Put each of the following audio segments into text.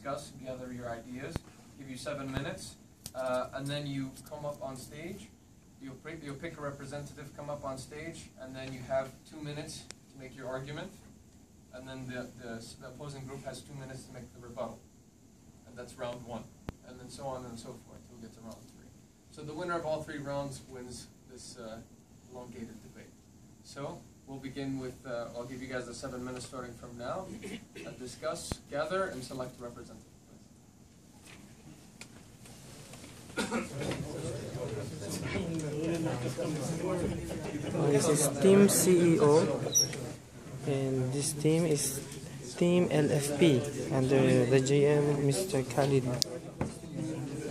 discuss, gather your ideas, give you 7 minutes, and then you come up on stage. You'll pick a representative, come up on stage, and then you have 2 minutes to make your argument, and then the opposing group has 2 minutes to make the rebuttal. And that's round 1, and then so on and so forth till we get to round 3. So the winner of all 3 rounds wins this elongated debate. So we'll begin with, I'll give you guys the 7 minutes starting from now, and discuss, gather, and select a representative. This is Team CEO, and this team is Team LFP under the GM Mr. Khalid,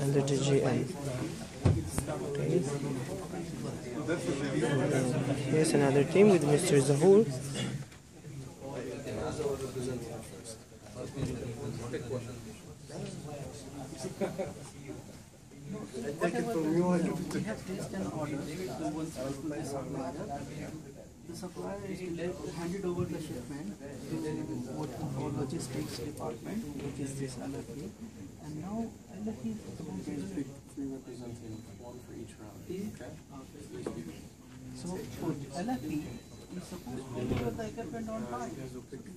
under the GM. Okay. And here's another team with Mr. Zahul. We have placed an order towards the supplier. The supplier is handed over the shipment to our logistics department, which is this LFP. And now LFP is supposed to pick 3 representatives, 1 for each round. Okay. So for LFP is supposed to deliver the equipment on time.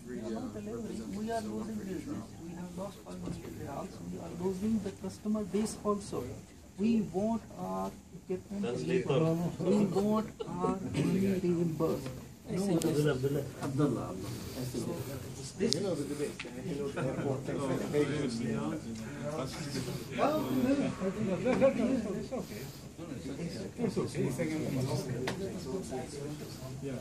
We are not delivering. We are losing business. We have lost almost reals. We are losing the customer base also. We want our equipment reimbursed. We want our money reimbursed. Abdullah. You know the debate. You know the airport. It's okay. Yeah.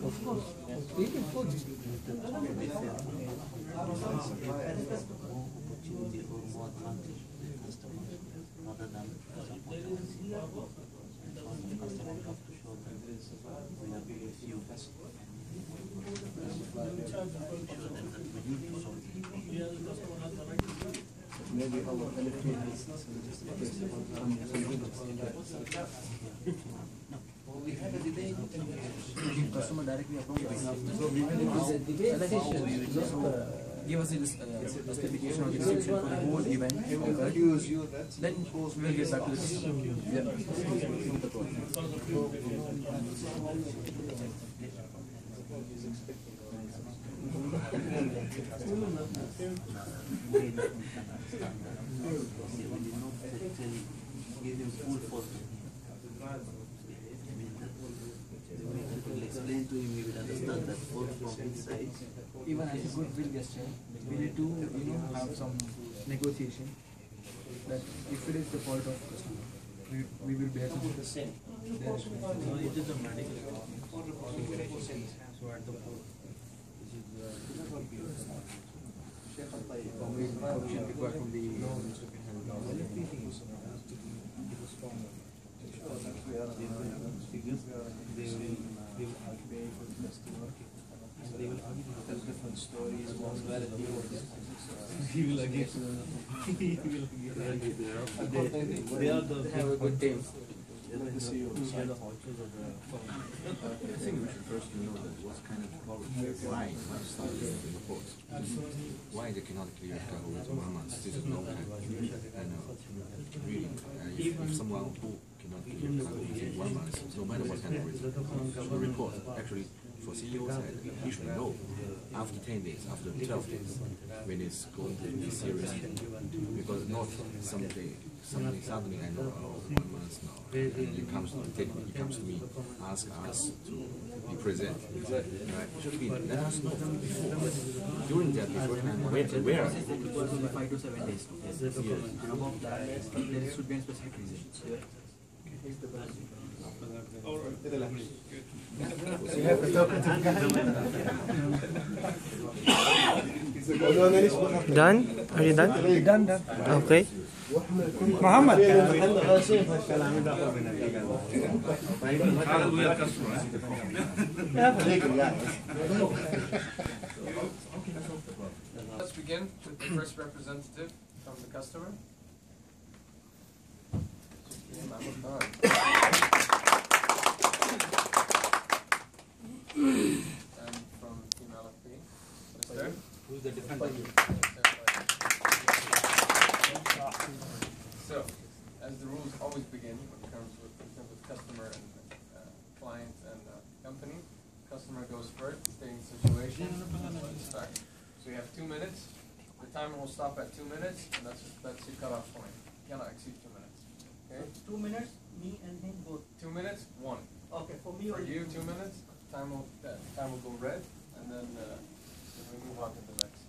Of course. Maybe our LFP has we had a debate. Customer directly approached. So we will give us the specification or description for the whole event. Then we will get back to the customer. Explain to him, we will understand that both from inside. Even as a goodwill gesture, we need to have some negotiation. That if it is the fault of customer, we will be able to do the same. So it is a medical. So at the port, this is permission required from the they will pay for the customer, and they will tell different stories, morality of this. He will again. They have a good team. I think we should first know that what kind of quality, why started in the ports. Why they cannot clear a cargo with 1 month. This is no kind of really, if someone who cannot clear a cargo within 1 month, no matter what kind of reason, should report. Actually, for CEO side, he should know after 10 days, after 12 days, when it's going to be serious. Because not someday, suddenly I know, 1 month now, and he comes to me, ask us to be present. Right? It should be, let us know before. During that before time, where? 5 to 7 days. Yes. And above that, there should be a specific reason. Done? Are you done? Done. Okay. Muhammad. begin with the first representative from the customer. And from Team LFP. Mr. Who's the defender? So, as the rules always begin when it comes with customer and client and company, customer goes first, stating situation. So you have 2 minutes. The timer will stop at 2 minutes, and that's your cutoff point. You cannot exceed 2 minutes. Okay? 2 minutes, me and him both. 2 minutes, 1. Okay, for me For only. you, 2 minutes. Time will go red, and then we move on to the next.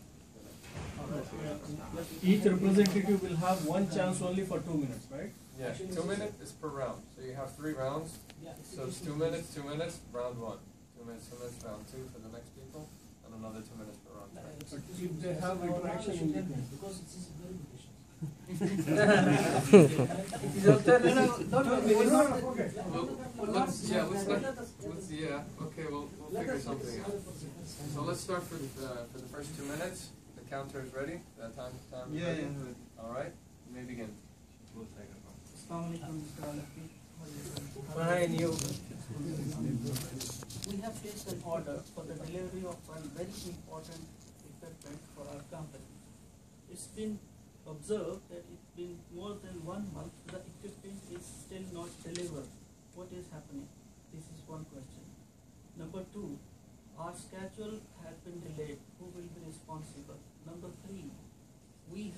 Each representative will have one chance only for 2 minutes, right? Yeah, 2 minutes is per round. So you have 3 rounds. So it's 2 minutes, 2 minutes, round 1. 2 minutes, 2 minutes, round 2 for the next people, and another 2 minutes per round. But if they have interaction in between. Because it is very patient. Okay, we'll figure something out. So let's start for the first 2 minutes. The counter is ready. The time is ready. All right, you may begin. Assalamualaikum, Mr. Almajdouie. Fine, you. We have placed an order for the delivery of one very important equipment for our company. It's been observed that it's been more than 1 month, the equipment is still not delivered. What is happening? This is one question. Number 2, our schedule has been delayed. Who will be responsible? Number 3, we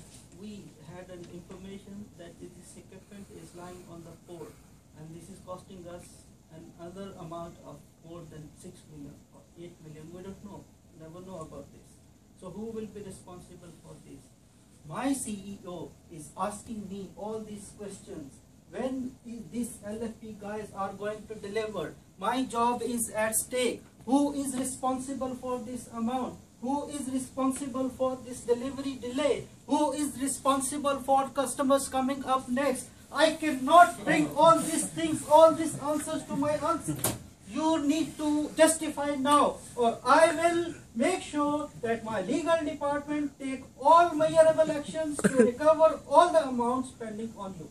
had an information that this equipment is lying on the port, and this is costing us another amount of more than 6 million or 8 million. We don't know. Never know about this. So who will be responsible for this? My CEO is asking me all these questions. When these LFP guys are going to deliver? My job is at stake. Who is responsible for this amount? Who is responsible for this delivery delay? Who is responsible for customers coming up next? I cannot bring all these things, all these answers to my answer. You need to justify now, or I will make sure that my legal department take all measurable actions to recover all the amounts pending on you.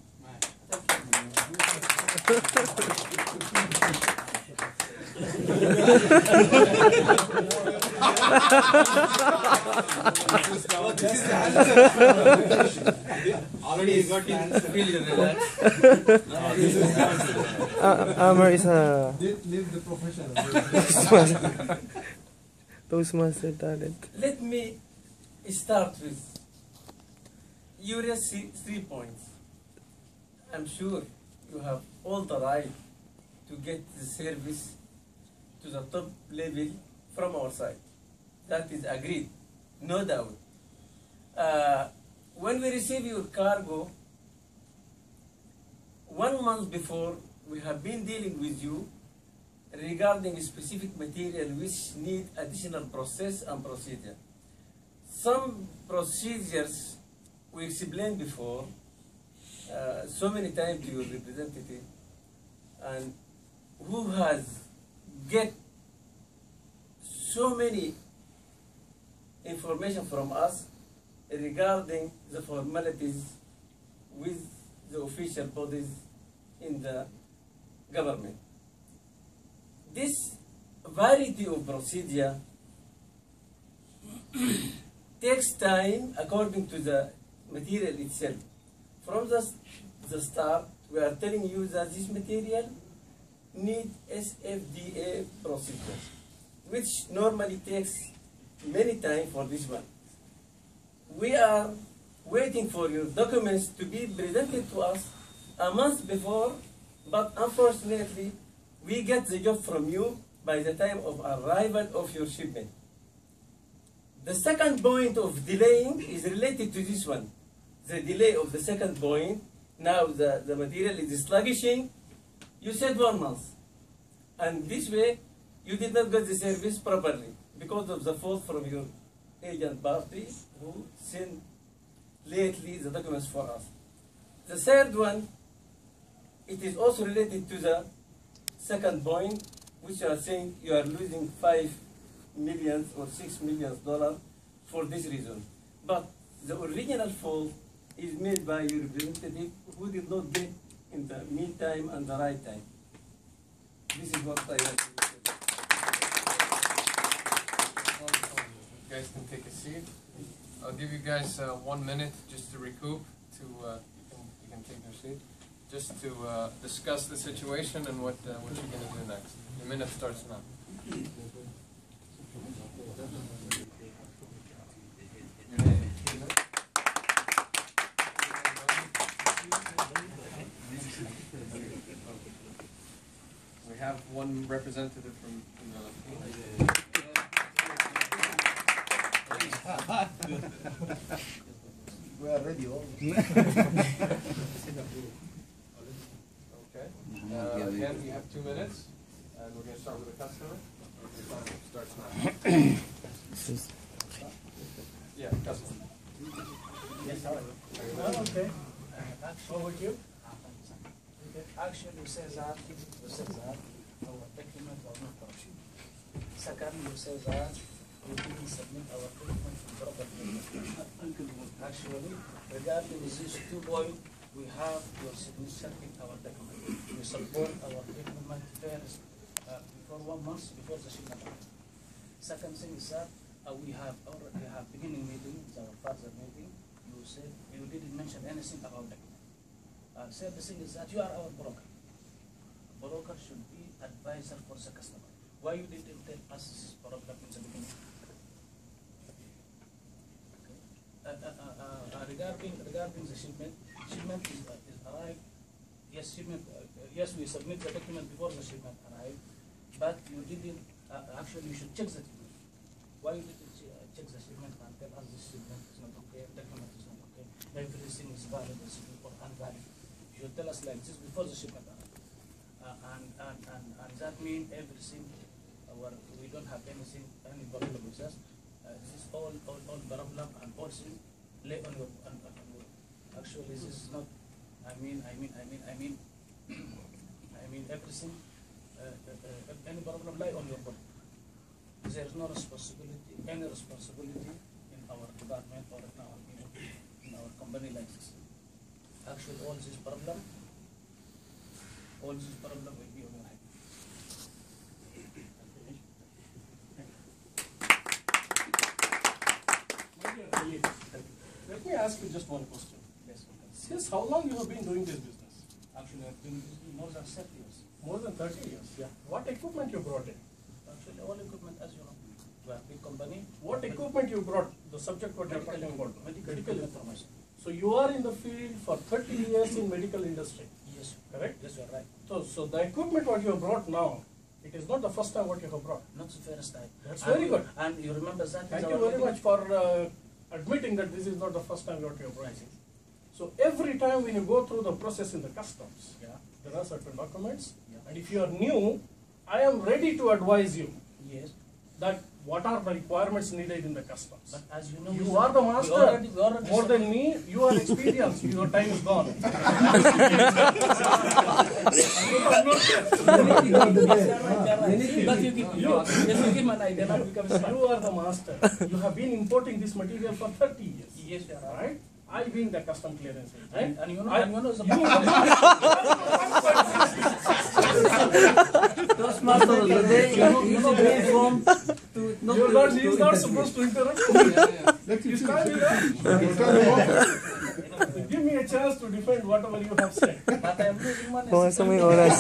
Already you got it. Feel relaxed. Amar is a Leave the profession. Toastmaster talent. Let me start with you raised 3 points. I'm sure you have all the right to get the service to the top level from our side. That is agreed, no doubt. When we receive your cargo, 1 month before, we have been dealing with you regarding specific material which need additional process and procedure. Some procedures we explained before so many times to your representative, and who has get so many information from us regarding the formalities with the official bodies in the government. This variety of procedure takes time according to the material itself. From the start, we are telling you that this material needs SFDA procedure, which normally takes many time for this one. We are waiting for your documents to be presented to us a month before, but unfortunately, we get the job from you by the time of arrival of your shipment. The second point of delaying is related to this one. The delay of the second point, now the material is sluggishing. You said 1 month. And this way, you did not get the service properly because of the fault from your agent party who sent lately the documents for us. The third one, it is also related to the second point, which you are saying you are losing $5 million or $6 million for this reason. but the original fault is made by your representative who did not get in the meantime and the right time. This is what I like to say. You guys can take a seat. I'll give you guys 1 minute just to recoup. You can take your seat. Just to discuss the situation and what you're going to do next. Your minute starts now. We have one representative from the team. We are ready. Okay. Again, we have 2 minutes, and we're going to start with the customer. Your time starts now. Yeah, customer. Yes, how are you? Okay. How about you? Actually, you say that our document was not corruption. Second, you say that we didn't submit our document properly. Actually, regarding these 2 points, we have your signature in our document. We support our document first before 1 month before the shipment. Second thing is that we have beginning meeting, it's our further meeting. You said you didn't mention anything about document. Third thing is that you are our broker. Broker should be advisor for the customer. Why you didn't tell us this problem in the beginning? Regarding the shipment is arrived. Yes, yes, we submit the document before the shipment arrived, but you didn't. Actually, you should check the document. Why you didn't check the shipment and tell us this shipment is not okay, document is not okay, everything is valid or unvalid? You should tell us like this before the shipment arrived. And that means everything. We don't have any problem with us. This is all problem and also lay on your. Actually, this is not. I mean everything. Any problem lie on your body. There is no any responsibility in our department or in our company like this. Actually, all this problem will be on your head. Let me ask you just one question. Yes, Since how long you have been doing this business? actually, I've been more than 30 years. More than 30 years. Yeah. What equipment you brought in? Actually, all equipment, as you know, we are a big company. What equipment you brought? The subject what you are talking about. Medical information. So you are in the field for 30 years in medical industry, Yes, correct? yes, you are right. So the equipment what you have brought now, it is not the first time what you have brought. Not the first time. That's very good. And you remember that? Thank is you our very meeting? much for admitting that this is not the first time what you have brought. So every time when you go through the process in the customs, Yeah. there are certain documents, Yeah. and if you are new, I am ready to advise you Yes. that what are the requirements needed in the customs. But as you know, You are the master. we already More than me, you are experienced. Your time is gone. You are not yet. But you give an idea, not become smart. You are the master. You have been importing this material for 30 years. Yes, you are Right? I being the custom clearance agent. And you know, the Toastmasters, He's not supposed to interrupt me. He's calling Give me a chance to defend whatever you have said. But I am losing money. Kung asa may oras.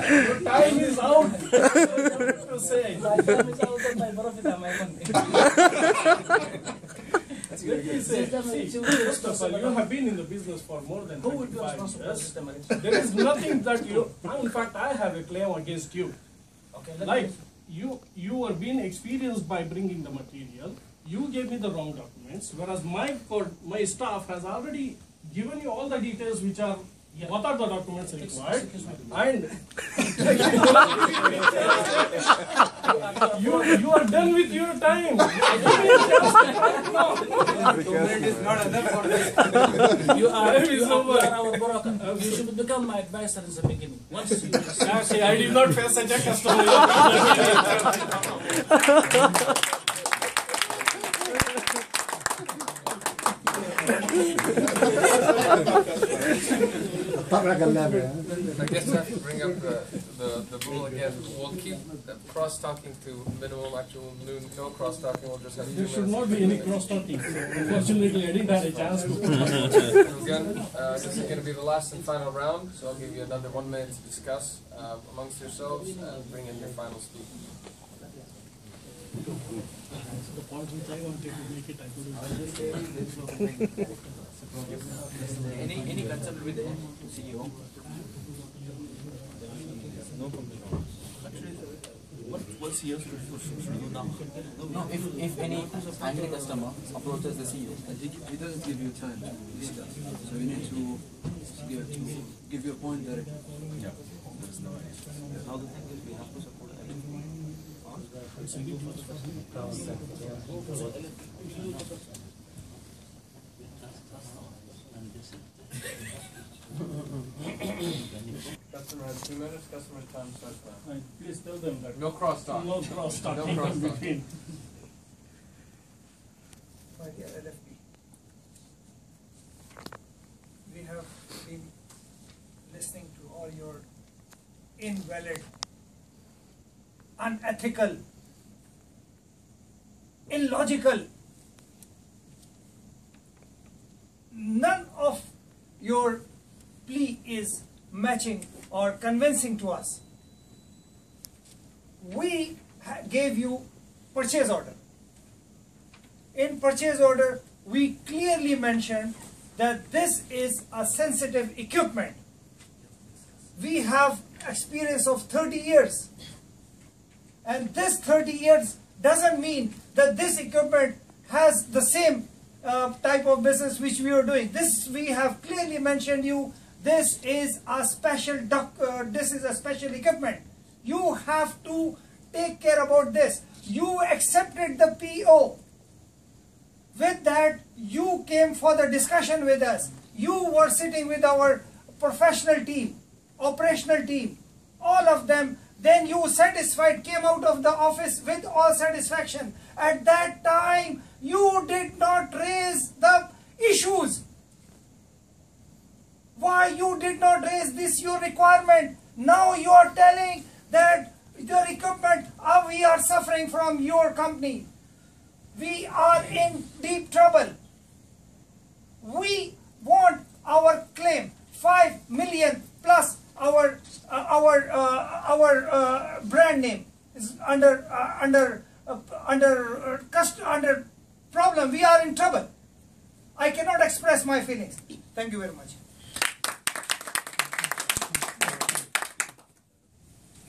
Your time is out. To say. My time is out of my profit and my money. Let me say, first of all, you have been in the business for more than Who will be 25 responsible for years. this damage? There is nothing that you. In fact, I have a claim against you. Okay, Like you were being experienced by bringing the material. You gave me the wrong documents, whereas my staff has already given you all the details which are what are the documents required, and you are done with your time. You are our broker. You should become my advisor in the beginning. Once you Actually, I did not face such a customer. I guess I have to bring up the rule again. We'll keep cross-talking to minimum, actual no cross-talking. We'll just have 2 There minutes. should not be any cross-talking. Unfortunately, I didn't have a chance to. So again, this is going to be the last and final round, so I'll give you another 1 minute to discuss amongst yourselves and bring in your final speech. The point which I wanted to make it, I couldn't. Any concern with the CEO? No comment. Actually, what CEO should do now? No, if any angry customer approaches the CEO, he doesn't give you time to discuss. So you need to give your point directly. Yeah, that's the way. Now the thing is, we have to support everything. Customer has 2 minutes. Customer's time starts now. Please tell them that. No cross-talk. No cross-talking No cross-talk. between. My dear LFP, we have been listening to all your invalid, unethical, illogical, none of your plea is matching or convincing to us. We gave you purchase order. In purchase order, we clearly mentioned that this is a sensitive equipment. We have experience of 30 years. And this 30 years doesn't mean that this equipment has the same type of business which we are doing. This we have clearly mentioned you. This is a special equipment. You have to take care about this. You accepted the PO. With that, you came for the discussion with us. You were sitting with our professional team, operational team, all of them. Then you satisfied, came out of the office with all satisfaction. At that time, you did not raise the issues. Why you did not raise this your requirement? Now you are telling that your equipment, we are suffering from your company. We are in deep trouble. We want our claim, 5 million plus our brand name is under problem. We are in trouble. I cannot express my feelings. Thank you very much.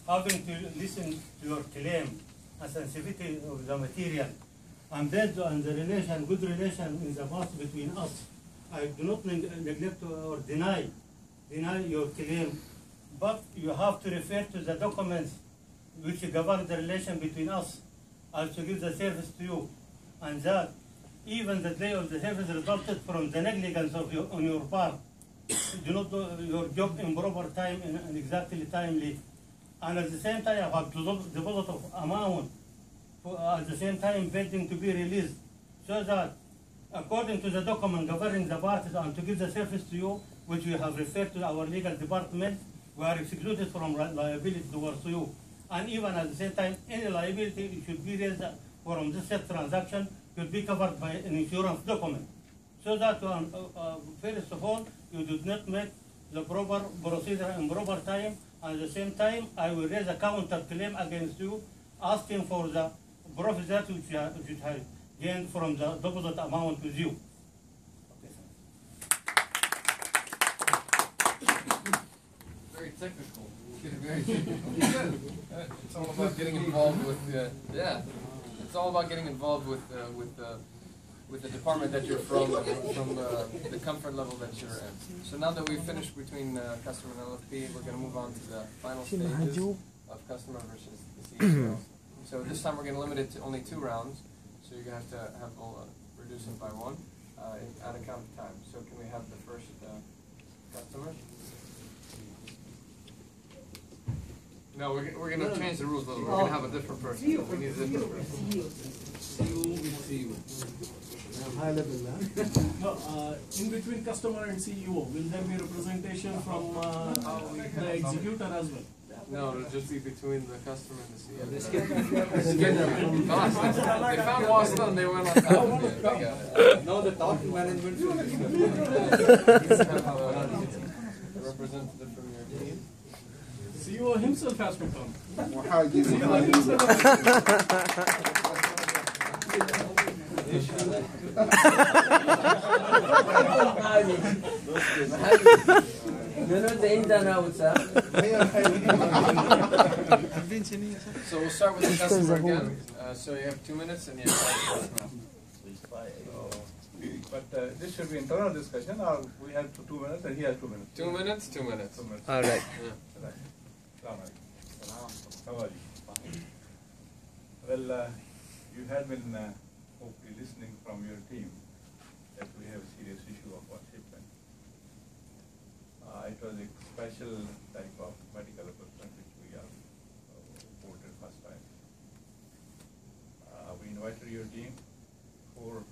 Having to listen to your claim and sensitivity of the material, and based on the good relation in the past between us, I do not neglect or deny your claim, but you have to refer to the documents which govern the relation between us and to give the service to you, and that even the day of the service resulted from the negligence of on your part. Do not do your job in proper time and exactly timely, and at the same time you have deposit of amount at the same time pending to be released, so that according to the document governing the parties and to give the service to you, which we have referred to our legal department, we are excluded from liability towards you. And even at the same time, any liability should be raised from this said transaction should be covered by an insurance document. So that first of all, you do not make the proper procedure in proper time. At the same time, I will raise a counter claim against you, asking for the profit that which you have gained from the deposit amount with you. Okay, Very technical. Very technical. It's all about getting involved with it's all about getting involved with the department that you're from the comfort level that you're in. So now that we've finished between customer and LFP, we're going to move on to the final stages of customer versus the CEO. So this time we're going to limit it to only 2 rounds. So you're going to have reduce it by 1 at a count of time. So can we have the first customer? No, we're gonna change the rules, but we're gonna have a different person. We need a different person. High level, huh? No, in between customer and CEO, will there be representation from the executor as well? No, it'll just be between the customer and the CEO. They They found Wasta and they went on top. Yeah, they got it. Now the top management should A representative from your team. CEO himself has to come. So we'll start with the customer again. So you have 2 minutes and you have 5 minutes now. But this should be internal discussion, or we have 2 minutes and he has 2 minutes. 2 minutes, 2 minutes. 2 minutes. All right. Yeah. How are you? Well, you have been hopefully listening from your team that we have a serious issue of our shipment. It was a special type of medical equipment which we are imported first time. We invited your team for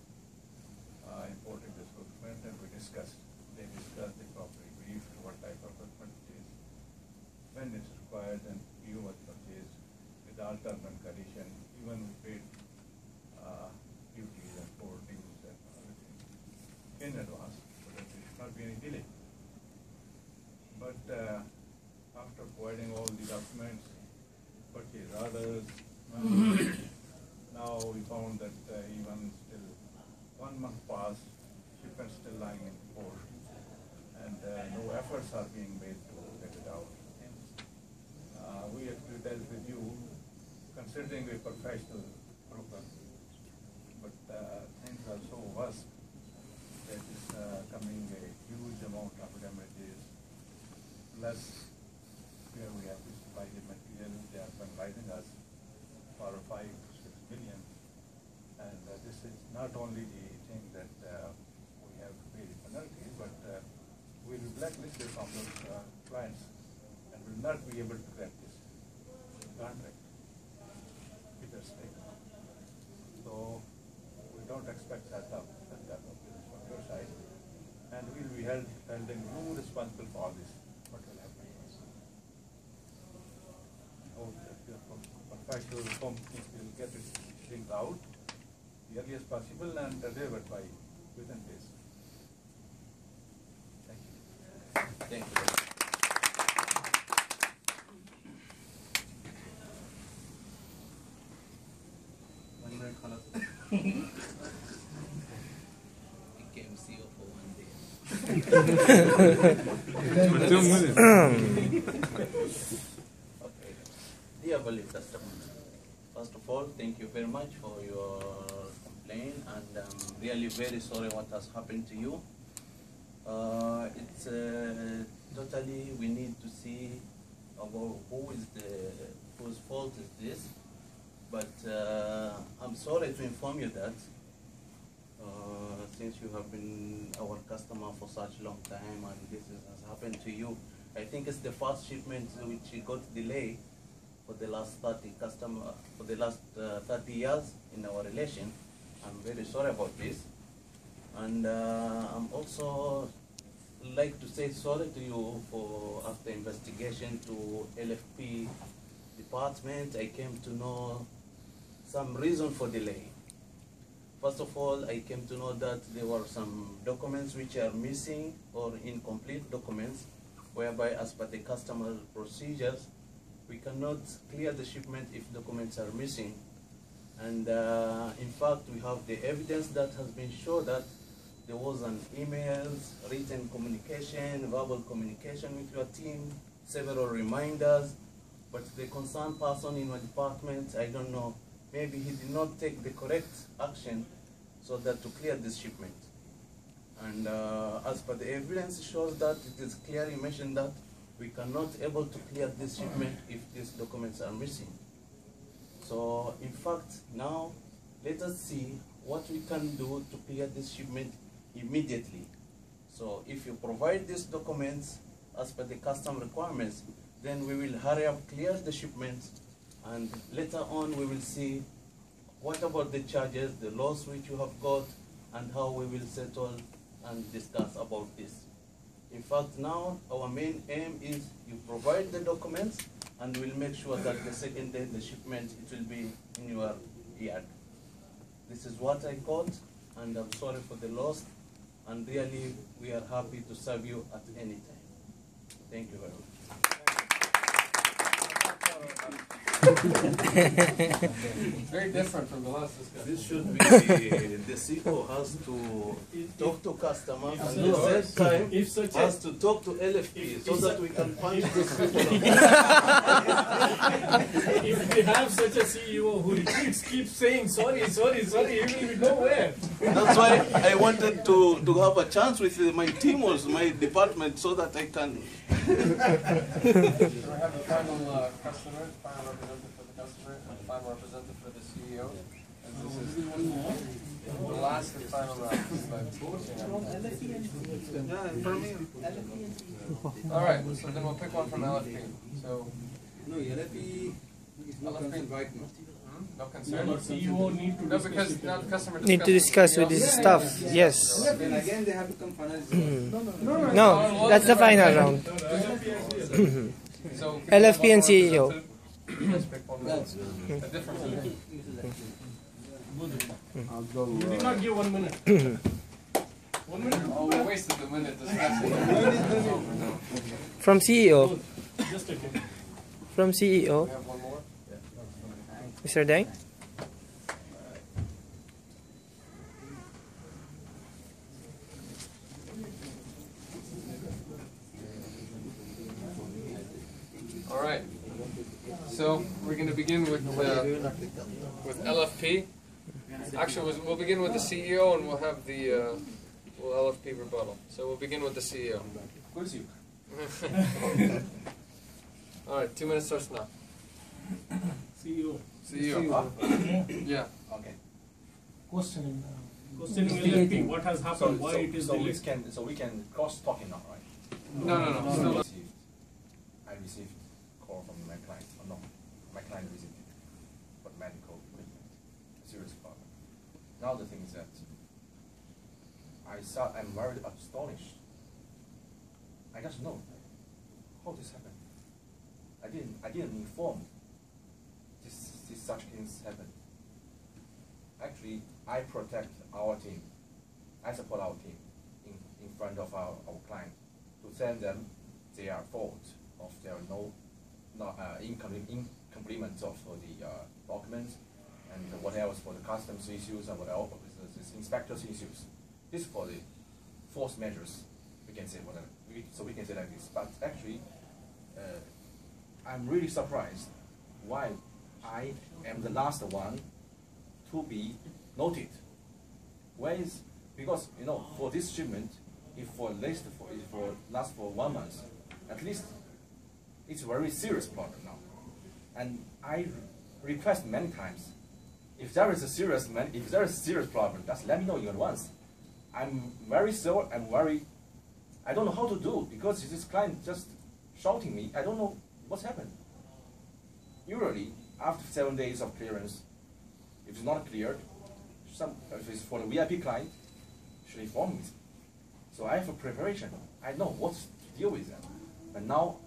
importing this equipment and we discussed. They discussed the proper brief, what type of equipment it is, when it's required, and you must purchase with all terms and condition. Even we paid duties and port dues and everything in advance, so that there should not be any delay. But after providing all the documents, purchase orders, now we found that even still 1 month passed, shipment still lying in port, and no efforts are being made to get it out. We actually dealt with you, considering a professional broker, but things are so vast that it's coming a huge amount of damages, plus where we have to supply the material, they are penalizing us for 5 to 6 million. And this is not only the thing that we have to pay the penalty, but we will blacklist it from those clients and will not be able to get this contract with us taken. So we don't expect that type of business from your side, and we will be holding you responsible for all this. What will happen? I hope that your professional companies will get it things out the earliest possible and delivered by within days. Thank you. Thank you. Became CEO for 1 day. 2 minutes. Okay. Dear valued customers, first of all, thank you very much for your complaint, and I'm really very sorry what has happened to you. It's totally, we need to see about whose fault is this. But I'm sorry to inform you that since you have been our customer for such a long time and this has happened to you, I think it's the first shipment which got delayed for the last 30 years in our relation. I'm very sorry about this, and I'm also like to say sorry to you for after investigation to LFP department. I came to know some reason for delay. First of all, I came to know that there were some documents which are missing or incomplete documents, whereby as per the customer procedures, we cannot clear the shipment if documents are missing. And in fact, we have the evidence that has been shown that there was an emails, written communication, verbal communication with your team, several reminders, but the concerned person in my department, I don't know, maybe he did not take the correct action so that to clear this shipment. And as per the evidence shows that it is clearly mentioned that we cannot able to clear this shipment if these documents are missing. So in fact, now let us see what we can do to clear this shipment immediately. So if you provide these documents as per the custom requirements, then we will hurry up, clear the shipments, and later on we will see what about the charges, the loss which you have got, and how we will settle and discuss about this. In fact, now our main aim is you provide the documents, and we'll make sure that the second day the shipment, it will be in your yard. This is what I got, and I'm sorry for the loss, and really we are happy to serve you at any time. Thank you very much. Very different from the last discussion. This should be the CEO has to talk to customers, and at the same time has to talk to LFP so that we can punch these people. If we have such a CEO who keeps saying sorry, sorry, sorry, he will be nowhere. That's why I wanted to have a chance with my team or my department so that I can. So we have the final customer, final representative for the customer, and the final representative for the CEO. And this is the last and final round. Alright, so then we'll pick one from LFP. So, No, LFP is not concerned right now. no concern? CEO need to No, because now the customer Need to discuss with his staff. Yes. Then again they have to come finalize. No, that's the final round. So, LFP and CEO. let's pick one more. A different one. You did not give 1 minute. 1 minute? Oh, we wasted the minute discussing it. From CEO. Just a minute. From We CEO. have one more. Mr. Deng. All right. So we're going to begin with LFP. Actually, we'll begin with the CEO, and we'll have the LFP rebuttal. So we'll begin with the CEO. All right. 2 minutes starts now. CEO. CEO. Yeah. Okay. Questioning LFP. What has happened? Why it is delayed? So we can cross talking now, right? No. Still I received call from my client. Oh, no, my client received it for medical treatment, serious problem. Now the thing is that I'm very astonished. I just know how this happened. I didn't inform this such things happen. Actually, I protect our team. I support our team in front of our client to tell them their fault of their incompleteness of the documents and what else for the customs issues and what else for the inspectors issues. This is for the force measures. We can say whatever. So we can say like this. But actually, I'm really surprised why I am the last one to be noted. Because for this shipment, if last for 1 month, at least it's a very serious problem now. And I request many times, if there is a serious problem, just let me know in advance. I'm very sore. I don't know how to do because this client just shouting me. I don't know what's happened. Usually, after 7 days of clearance, if it's not cleared, if it's for the VIP client, should inform me. So I have a preparation. I know what to deal with that. But now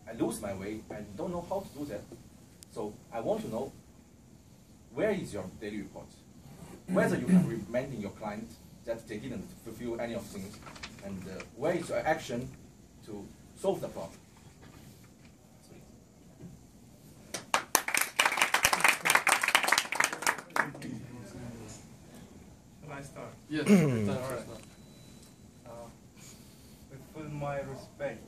I lose my way. I don't know how to do that. So I want to know, where is your daily report? Whether you can recommend your client that they didn't fulfill any of things, and where is your action to solve the problem? Can I start? Yes. All right. With full my respect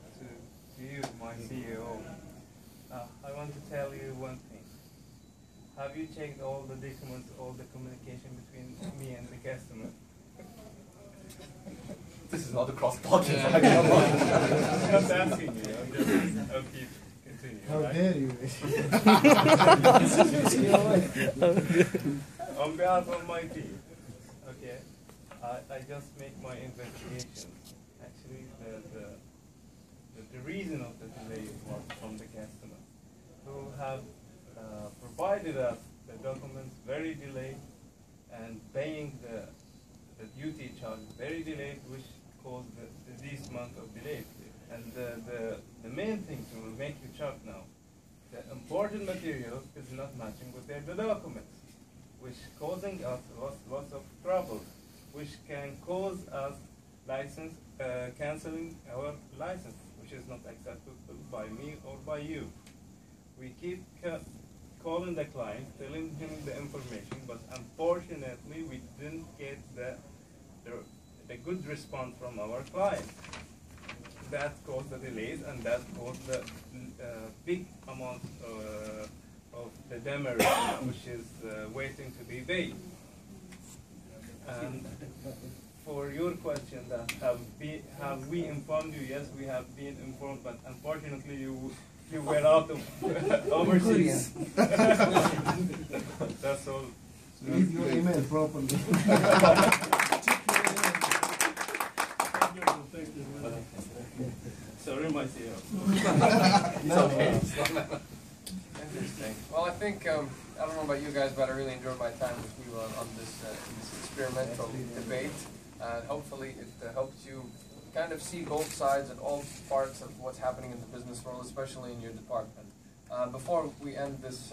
to you, my CEO, I want to tell you one thing. Have you checked all the documents, all the communication between me and the customer? This is not a cross-talking. I'm not asking you. I'll keep continuing. How right? dare you? On behalf of my team, okay, I just make my investigation. Actually, the the reason of the delay was from the customer, who have provided us the documents very delayed and paying the duty charge very delayed, which caused this month of delay. And the main thing to make you shocked now, the imported material is not matching with the documents, which causing us lots of trouble, which can cause us license canceling our license, which is not acceptable by me or by you. We keep calling the client, telling him the information, but unfortunately we didn't get the good response from our client. That caused the delays, and that caused the big amount of the demurrage, which is waiting to be paid. And for your question, that have we informed you? Yes, we have been informed, but unfortunately you were out of overseas. That's all. Read your email properly. Sorry, my CEO. Interesting. Well, I think, I don't know about you guys, but I really enjoyed my time with you on this experimental debate. And hopefully it helps you kind of see both sides and all parts of what's happening in the business world, especially in your department. Before we end this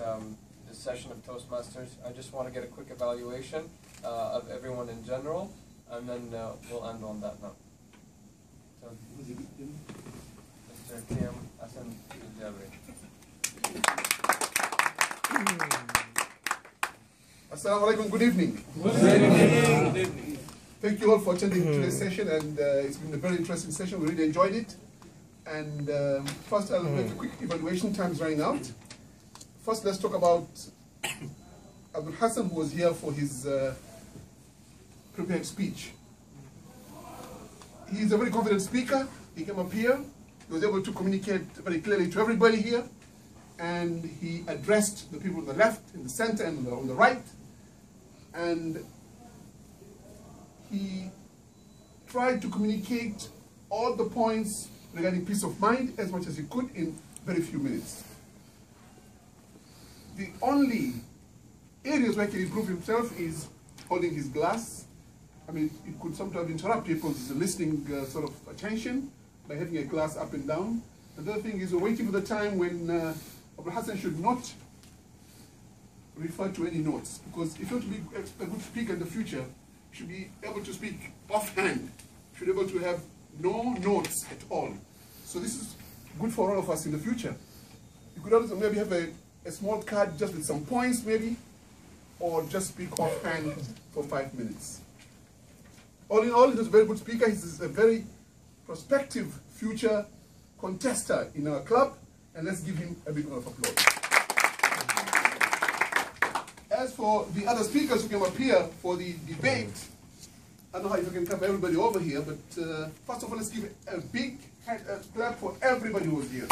session of Toastmasters, I just want to get a quick evaluation of everyone in general, and then we'll end on that note. So, Mr. Kim Hassan Jabri. Assalamu alaikum, good evening. Good evening. Thank you all for attending today's session, and it's been a very interesting session. We really enjoyed it. And first I'll make a quick evaluation, time's running out. First let's talk about Abdul Hassan, who was here for his prepared speech. He's a very confident speaker. He came up here, he was able to communicate very clearly to everybody here, and he addressed the people on the left, in the center, and on the right. And he tried to communicate all the points regarding peace of mind as much as he could in very few minutes. The only areas where he can improve himself is holding his glass. I mean, it could sometimes interrupt people's listening sort of attention by having a glass up and down. The other thing is waiting for the time when Abdul Hassan should not refer to any notes, because if you want to be a good speaker in the future, you should be able to speak offhand. You should be able to have no notes at all. So this is good for all of us in the future. You could also maybe have a small card just with some points maybe, or just speak offhand for 5 minutes. All in all, he's a very good speaker. He's a very prospective future contester in our club, and let's give him a big round of applause. As for the other speakers who came up here for the debate, I don't know if I can cover everybody over here, but first of all, let's give a big clap for everybody who was here.